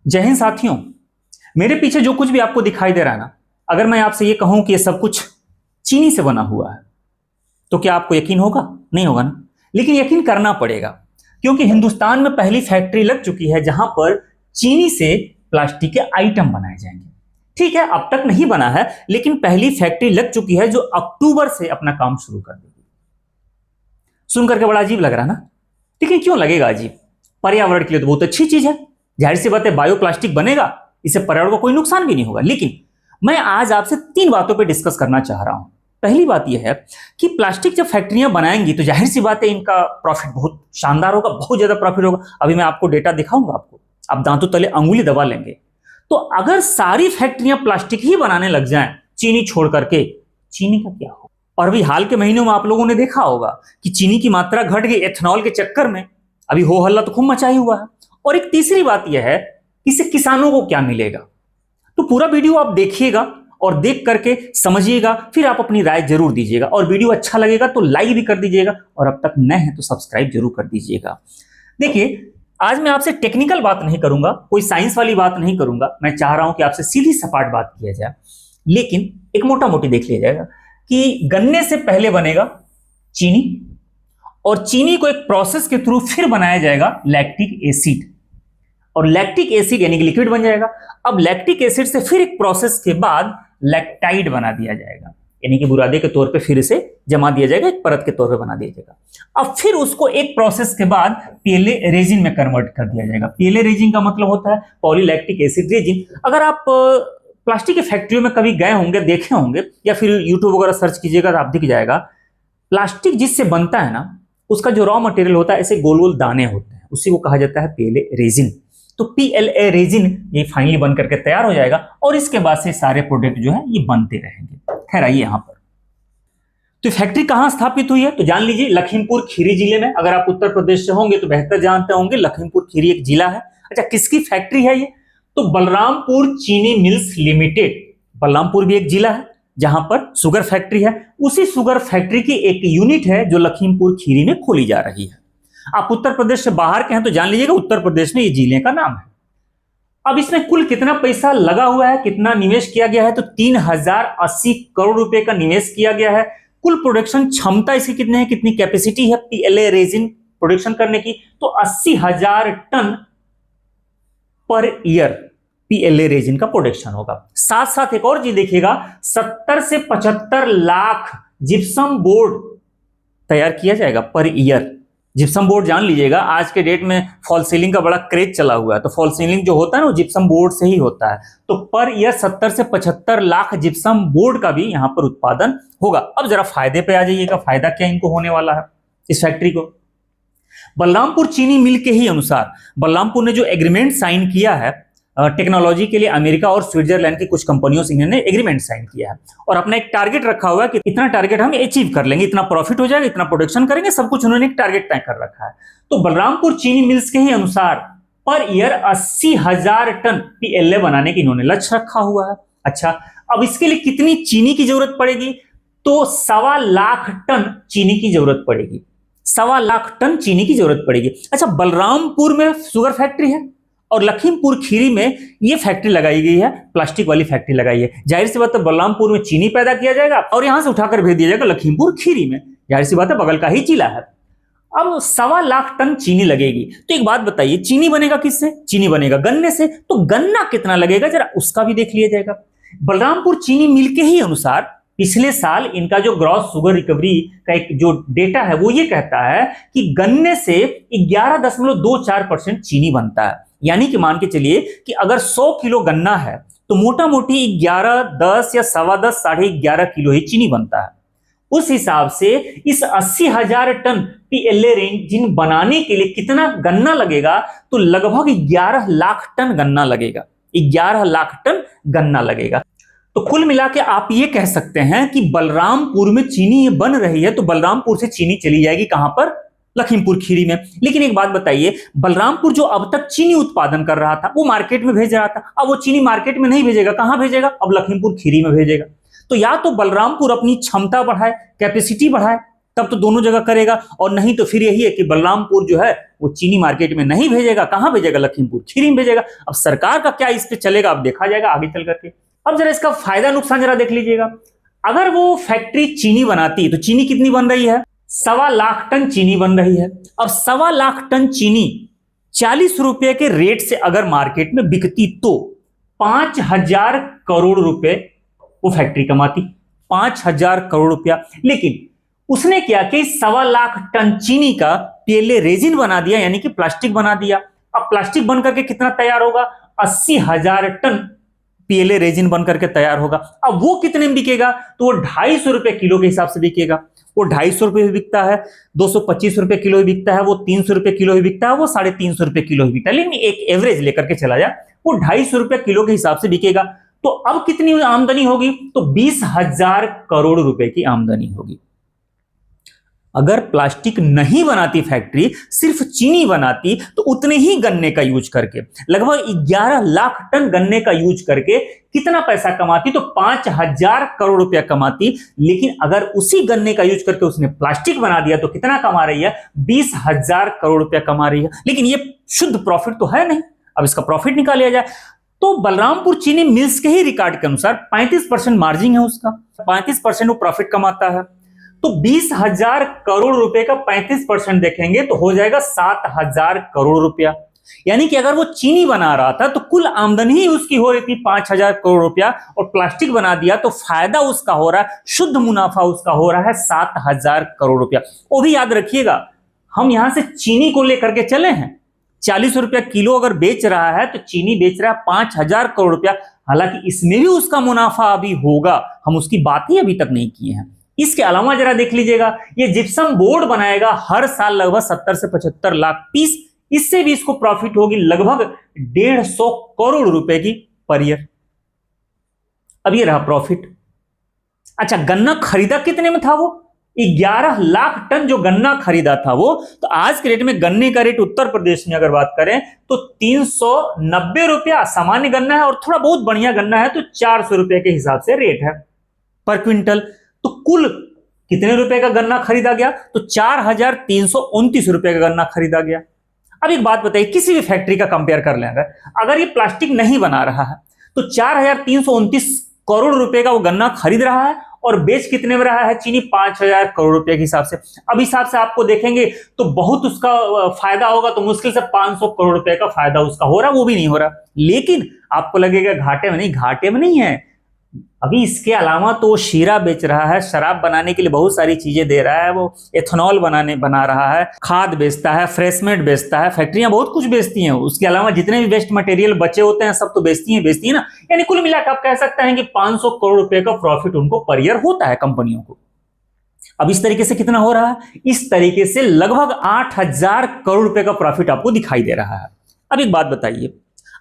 जय हिंद साथियों। मेरे पीछे जो कुछ भी आपको दिखाई दे रहा है ना, अगर मैं आपसे ये कहूं कि ये सब कुछ चीनी से बना हुआ है तो क्या आपको यकीन होगा? नहीं होगा ना। लेकिन यकीन करना पड़ेगा, क्योंकि हिंदुस्तान में पहली फैक्ट्री लग चुकी है जहां पर चीनी से प्लास्टिक के आइटम बनाए जाएंगे। ठीक है, अब तक नहीं बना है, लेकिन पहली फैक्ट्री लग चुकी है जो अक्टूबर से अपना काम शुरू कर देगी। सुनकर के बड़ा अजीब लग रहा है ना, लेकिन क्यों लगेगा अजीब? पर्यावरण के लिए तो बहुत अच्छी चीज है। जाहिर सी बात है, बायोप्लास्टिक बनेगा, इससे पर्यावरण को कोई नुकसान भी नहीं होगा। लेकिन मैं आज आपसे 3 बातों पे डिस्कस करना चाह रहा हूं। पहली बात यह है कि प्लास्टिक जब फैक्ट्रियां बनाएंगी तो जाहिर सी बात है इनका प्रॉफिट बहुत शानदार होगा, बहुत ज्यादा प्रॉफिट होगा। अभी मैं आपको डेटा दिखाऊंगा, आपको आप दांतों तले अंगुली दबा लेंगे। तो अगर सारी फैक्ट्रियां प्लास्टिक ही बनाने लग जाएं चीनी छोड़ करके, चीनी का क्या होगा? और अभी हाल के महीनों में आप लोगों ने देखा होगा कि चीनी की मात्रा घट गई एथेनॉल के चक्कर में। अभी हो हल्ला तो खूब मचा ही हुआ है। और एक तीसरी बात यह है कि इससे किसानों को क्या मिलेगा। तो पूरा वीडियो आप देखिएगा और देख करके समझिएगा, फिर आप अपनी राय जरूर दीजिएगा। और वीडियो अच्छा लगेगा तो लाइक भी कर दीजिएगा, और अब तक नए हैं तो सब्सक्राइब जरूर कर दीजिएगा। देखिए, आज मैं आपसे टेक्निकल बात नहीं करूंगा, कोई साइंस वाली बात नहीं करूंगा। मैं चाह रहा हूं कि आपसे सीधी सपाट बात किया जाए, लेकिन एक मोटा मोटी देख लिया जाएगा कि गन्ने से पहले बनेगा चीनी, और चीनी को एक प्रोसेस के थ्रू फिर बनाया जाएगा लैक्टिक एसिड, और लैक्टिक एसिड यानी कि लिक्विड बन जाएगा। अब लैक्टिक एसिड से फिर एक प्रोसेस के बाद लैक्टाइड बना दिया जाएगा, यानी कि बुरादे के तौर पे फिर इसे जमा दिया जाएगा, एक परत के तौर पे बना दिया जाएगा। अब फिर उसको एक प्रोसेस के बाद पीएलए रेजिन में कन्वर्ट कर दिया जाएगा। पीएलए रेजिन का मतलब होता है पॉलीलैक्टिक एसिड रेजिन। अगर आप प्लास्टिक की फैक्ट्रियों में कभी गए होंगे, देखे होंगे, या फिर यूट्यूब वगैरह सर्च कीजिएगा तो आप दिख जाएगा। प्लास्टिक जिससे बनता है ना, उसका जो रॉ मटेरियल होता है ऐसे गोल गोल दाने होते हैं, उसी को कहा जाता है पीएलए रेजिन। तो पीएलए रेजिन ये फाइनली बन करके तैयार हो जाएगा, और इसके बाद से सारे प्रोडक्ट जो है ये बनते रहेंगे। खैर आइए यहां पर, तो फैक्ट्री कहां स्थापित हुई है तो जान लीजिए, लखीमपुर खीरी जिले में। अगर आप उत्तर प्रदेश से होंगे तो बेहतर जानते होंगे, लखीमपुर खीरी एक जिला है। अच्छा, किसकी फैक्ट्री है ये? तो बलरामपुर चीनी मिल्स लिमिटेड। बलरामपुर भी एक जिला है जहां पर शुगर फैक्ट्री है। उसी शुगर फैक्ट्री की एक यूनिट है जो लखीमपुर खीरी में खोली जा रही है। आप उत्तर प्रदेश से बाहर के हैं तो जान लीजिएगा उत्तर प्रदेश में ये जिले का नाम है। अब इसमें कुल कितना पैसा लगा हुआ है, कितना निवेश किया गया है? तो 3080 करोड़ रुपए का निवेश किया गया है। कुल प्रोडक्शन क्षमता इसकी कितनी है, कितनी कैपेसिटी है पीएलए रेजिन प्रोडक्शन करने की? तो 80,000 ton per year PLA resin का प्रोडक्शन होगा। साथ साथ एक और चीज देखिएगा, 70 से 75 लाख जिप्सम बोर्ड तैयार किया जाएगा पर ईयर। जिप्सम बोर्ड जान लीजिएगा, आज के डेट में फॉल सीलिंग का बड़ा क्रेज चला हुआ है, तो फॉल सीलिंग जो होता है ना वो जिप्सम बोर्ड से ही होता है। तो पर ईयर 70 से 75 लाख जिप्सम बोर्ड का भी यहां पर उत्पादन होगा। अब जरा फायदे पे आ जाइएगा, फायदा क्या इनको होने वाला है इस फैक्ट्री को? बलरामपुर चीनी मिल के ही अनुसार बलरामपुर ने जो एग्रीमेंट साइन किया है टेक्नोलॉजी के लिए, अमेरिका और स्विट्जरलैंड की कुछ कंपनियों से इन्होंने एग्रीमेंट साइन किया है, और अपना एक टारगेट रखा हुआ है कि इतना टारगेट हम अचीव कर लेंगे, इतना प्रॉफिट हो जाएगा, इतना प्रोडक्शन करेंगे, सब कुछ उन्होंने एक टारगेट तय कर रखा है। तो बलरामपुर चीनी मिल्स के ही अनुसार पर ईयर 80,000 टन पीएलए बनाने की इन्होंने लक्ष्य रखा हुआ है। अच्छा, अब इसके लिए कितनी चीनी की जरूरत पड़ेगी? तो 1.25 लाख टन चीनी की जरूरत पड़ेगी। 1.25 लाख टन चीनी की जरूरत पड़ेगी। अच्छा, बलरामपुर में शुगर फैक्ट्री है और लखीमपुर खीरी में ये फैक्ट्री लगाई गई है, प्लास्टिक वाली फैक्ट्री लगाई है। जाहिर सी बात है बलरामपुर में चीनी पैदा किया जाएगा और यहां से उठाकर भेज दिया जाएगा लखीमपुर खीरी में। जाहिर सी बात है बगल का ही जिला है। अब 1.25 लाख टन चीनी लगेगी। तो एक बात बताइए, चीनी बनेगा किससे? चीनी बनेगा गन्ने से। तो गन्ना कितना लगेगा जरा उसका भी देख लिया जाएगा। बलरामपुर चीनी मिल के ही अनुसार पिछले साल इनका जो ग्रॉस शुगर रिकवरी का एक जो डेटा है वो ये कहता है कि गन्ने से 11.24% चीनी बनता है। यानी कि मान के चलिए कि अगर 100 किलो गन्ना है तो मोटा मोटी 11, 10 या 10.25, 11.5 किलो ही चीनी बनता है। उस हिसाब से इस 80,000 टन पीएलए रेजिन बनाने के लिए कितना गन्ना लगेगा? तो लगभग 11 लाख टन गन्ना लगेगा। 11 लाख टन गन्ना लगेगा। तो कुल मिला के आप ये कह सकते हैं कि बलरामपुर में चीनी बन रही है, तो बलरामपुर से चीनी चली जाएगी कहां पर? लखीमपुर खीरी में। लेकिन एक बात बताइए, बलरामपुर जो अब तक चीनी उत्पादन कर रहा था वो मार्केट में भेज रहा था, अब वो चीनी मार्केट में नहीं भेजेगा, कहां भेजेगा? अब लखीमपुर खीरी में भेजेगा। तो या तो बलरामपुर अपनी क्षमता बढ़ाए, कैपेसिटी बढ़ाए, तब तो दोनों जगह करेगा, और नहीं तो फिर यही है कि बलरामपुर जो है वो चीनी मार्केट में नहीं भेजेगा, कहां भेजेगा, लखीमपुर खीरी में भेजेगा। अब सरकार का क्या इस पे चलेगा, अब देखा जाएगा आगे चल करके। अब जरा इसका फायदा नुकसान जरा देख लीजिएगा। अगर वो फैक्ट्री चीनी बनाती तो चीनी कितनी बन रही है, 1.25 लाख टन चीनी बन रही है। अब 1.25 लाख टन चीनी 40 रुपए के रेट से अगर मार्केट में बिकती तो 5,000 करोड़ रुपए वो फैक्ट्री कमाती, 5,000 करोड़ रुपया। लेकिन उसने क्या कि 1.25 लाख टन चीनी का पीएलए रेजिन बना दिया, यानी कि प्लास्टिक बना दिया। अब प्लास्टिक बनकर के कितना तैयार होगा, 80,000 टन पीएलए रेजिन बनकर के तैयार होगा। अब वो कितने में बिकेगा, तो वो 250 रुपए किलो के हिसाब से बिकेगा। वो 250 रुपए भी बिकता है, 225 रुपए किलो भी बिकता है, वो 300 रुपए किलो भी बिकता है, वो 350 रुपए किलो भी बिकता है। लेकिन एक एवरेज लेकर के चला जाए, वो 250 रुपए किलो के हिसाब से बिकेगा। तो अब कितनी आमदनी होगी, तो 20,000 करोड़ रुपए की आमदनी होगी। अगर प्लास्टिक नहीं बनाती फैक्ट्री, सिर्फ चीनी बनाती, तो उतने ही गन्ने का यूज करके, लगभग 11 लाख टन गन्ने का यूज करके कितना पैसा कमाती, तो 5,000 करोड़ रुपया कमाती। लेकिन अगर उसी गन्ने का यूज करके उसने प्लास्टिक बना दिया तो कितना कमा रही है, 20,000 करोड़ रुपया कमा रही है। लेकिन ये शुद्ध प्रॉफिट तो है नहीं। अब इसका प्रॉफिट निकाल लिया जाए तो बलरामपुर चीनी मिल्स के ही रिकॉर्ड के अनुसार 35% मार्जिन है उसका, 35% वो प्रॉफिट कमाता है। तो 20,000 करोड़ रुपए का 35% देखेंगे तो हो जाएगा 7,000 करोड़ रुपया। यानी कि अगर वो चीनी बना रहा था तो कुल आमदनी ही उसकी हो रही थी 5,000 करोड़ रुपया, और प्लास्टिक बना दिया तो फायदा उसका हो रहा है, शुद्ध मुनाफा उसका हो रहा है 7,000 करोड़ रुपया। वो भी याद रखिएगा, हम यहां से चीनी को लेकर के चले हैं, 40 रुपया किलो अगर बेच रहा है तो चीनी बेच रहा है 5,000 करोड़ रुपया। हालांकि इसमें भी उसका मुनाफा अभी होगा, हम उसकी बात ही अभी तक नहीं किए हैं। इसके अलावा जरा देख लीजिएगा, ये जिप्सम बोर्ड बनाएगा हर साल लगभग 70 से 75 लाख पीस, इससे भी इसको प्रॉफिट होगी लगभग 150 करोड़ रुपए की पर ईयर। अब ये रहा प्रॉफिट। अच्छा, गन्ना खरीदा कितने में था, वो 11 लाख टन जो गन्ना खरीदा था वो, तो आज के रेट में गन्ने का रेट उत्तर प्रदेश में अगर बात करें तो 390 रुपया सामान्य गन्ना है, और थोड़ा बहुत बढ़िया गन्ना है तो 400 रुपए के हिसाब से रेट है पर क्विंटल। तो कुल कितने रुपए का गन्ना खरीदा गया, तो 4,329 रुपए का गन्ना खरीदा गया। अब एक बात बताइए, किसी भी फैक्ट्री का कंपेयर कर लें, अगर ये प्लास्टिक नहीं बना रहा है तो 4,329 करोड़ रुपए का वो गन्ना खरीद रहा है, और बेच कितने में रहा है चीनी, 5,000 करोड़ रुपए के हिसाब से। अब हिसाब से आपको देखेंगे तो बहुत उसका फायदा होगा, तो मुश्किल से 500 करोड़ रुपए का फायदा उसका हो रहा, वो भी नहीं हो रहा। लेकिन आपको लगेगा घाटे में नहीं, घाटे में नहीं है। अभी इसके अलावा तो वो शीरा बेच रहा है, शराब बनाने के लिए बहुत सारी चीजें दे रहा है, वो एथेनॉल बना रहा है, खाद बेचता है, फ्रेशमेंट बेचता है, फैक्ट्रियां बहुत कुछ बेचती हैं। उसके अलावा जितने भी वेस्ट मटेरियल बचे होते हैं सब तो बेचती हैं ना। यानी कुल मिलाकर आप कह सकते हैं कि 500 करोड़ रुपए का प्रॉफिट उनको पर ईयर होता है कंपनियों को। अब इस तरीके से कितना हो रहा है, इस तरीके से लगभग 8,000 करोड़ रुपए का प्रॉफिट आपको दिखाई दे रहा है। अब एक बात बताइए,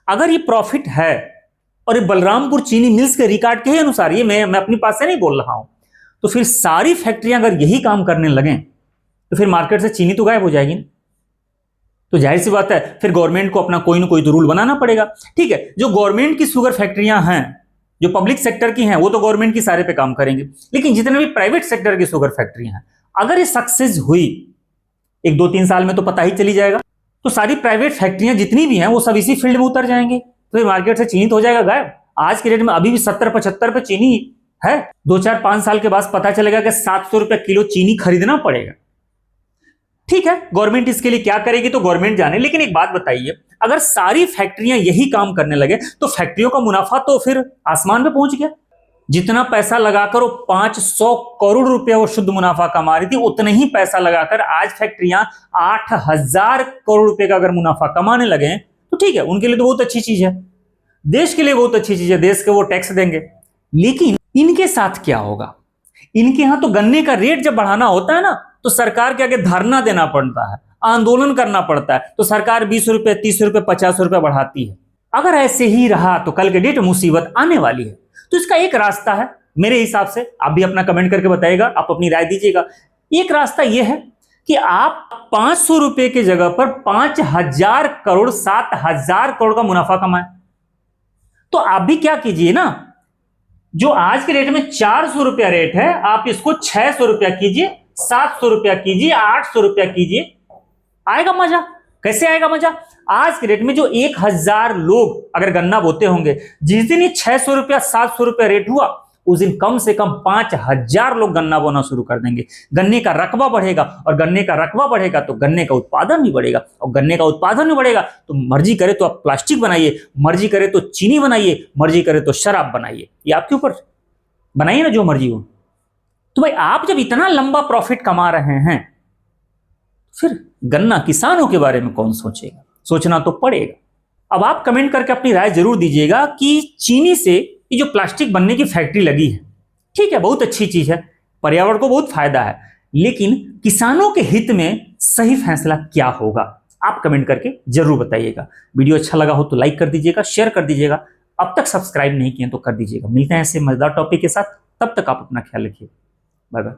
अगर ये प्रॉफिट है और ये बलरामपुर चीनी मिल्स के रिकॉर्ड के ही अनुसार, ये मैं अपनी पास से नहीं बोल रहा हूं, तो फिर सारी फैक्ट्रियां अगर यही काम करने लगें तो फिर मार्केट से चीनी तो गायब हो जाएगी ना। तो जाहिर सी बात है फिर गवर्नमेंट को अपना कोई ना कोई तो रूल बनाना पड़ेगा। ठीक है, जो गवर्नमेंट की शुगर फैक्ट्रियां हैं, जो पब्लिक सेक्टर की हैं, वो तो गवर्नमेंट की सारे पे काम करेंगे। लेकिन जितने भी प्राइवेट सेक्टर की शुगर फैक्ट्रियां हैं, अगर ये सक्सेस हुई 1-2-3 साल में तो पता ही चली जाएगा, तो सारी प्राइवेट फैक्ट्रियां जितनी भी हैं वो सब इसी फील्ड में उतर जाएंगे, तो मार्केट से चीनी तो हो जाएगा गायब। आज के रेट में अभी भी 70-75 पे चीनी है, 2-4-5 साल के बाद पता चलेगा कि 700 रुपए किलो चीनी खरीदना पड़ेगा। ठीक है, गवर्नमेंट इसके लिए क्या करेगी तो गवर्नमेंट जाने। लेकिन एक बात बताइए, अगर सारी फैक्ट्रियां यही काम करने लगे तो फैक्ट्रियों का मुनाफा तो फिर आसमान पे पहुंच गया। जितना पैसा लगाकर वो 500 करोड़ रुपया वो शुद्ध मुनाफा कमा रही थी, उतना ही पैसा लगाकर आज फैक्ट्रियां 8,000 करोड़ रुपए का अगर मुनाफा कमाने लगे तो ठीक है, उनके लिए तो बहुत अच्छी चीज है, देश के लिए बहुत अच्छी चीज है, देश के वो टैक्स देंगे। लेकिन इनके साथ क्या होगा, इनके यहां तो गन्ने का रेट जब बढ़ाना होता है ना, तो सरकार के आगे धरना देना पड़ता है, आंदोलन करना पड़ता है, तो सरकार 20 रुपए, 30 रुपए, 50 रुपए बढ़ाती है। अगर ऐसे ही रहा तो कल के डेट मुसीबत आने वाली है। तो इसका एक रास्ता है मेरे हिसाब से, आप भी अपना कमेंट करके बताइएगा, आप अपनी राय दीजिएगा। एक रास्ता यह है कि आप 500 रुपए की जगह पर 5,000 करोड़, 7,000 करोड़ का मुनाफा कमाएं। तो आप भी क्या कीजिए ना, जो आज के रेट में 400 रुपया रेट है, आप इसको 600 रुपया कीजिए, 700 रुपया कीजिए, 800 रुपया कीजिए, आएगा मजा। कैसे आएगा मजा? आज के रेट में जो 1000 लोग अगर गन्ना बोते होंगे, जिस दिन ये 600 रुपया 700 रुपया रेट हुआ, उस दिन कम से कम 5000 लोग गन्ना बोना शुरू कर देंगे। गन्ने का रकबा बढ़ेगा, और गन्ने का रकबा बढ़ेगा तो गन्ने का उत्पादन भी बढ़ेगा, और गन्ने का उत्पादन भी बढ़ेगा तो मर्जी करे तो आप प्लास्टिक बनाइए, मर्जी करे तो चीनी बनाइए, मर्जी करे तो शराब बनाइए, ये आपके ऊपर, बनाइए ना जो मर्जी हो। तो भाई आप जब इतना लंबा प्रॉफिट कमा रहे हैं, फिर गन्ना किसानों के बारे में कौन सोचेगा? सोचना तो पड़ेगा। अब आप कमेंट करके अपनी राय जरूर दीजिएगा कि चीनी से ये जो प्लास्टिक बनने की फैक्ट्री लगी है, ठीक है, बहुत अच्छी चीज है, पर्यावरण को बहुत फायदा है, लेकिन किसानों के हित में सही फैसला क्या होगा? आप कमेंट करके जरूर बताइएगा। वीडियो अच्छा लगा हो तो लाइक कर दीजिएगा, शेयर कर दीजिएगा, अब तक सब्सक्राइब नहीं किए तो कर दीजिएगा। मिलते हैं ऐसे मजेदार टॉपिक के साथ, तब तक आप अपना ख्याल रखिए। Bye bye.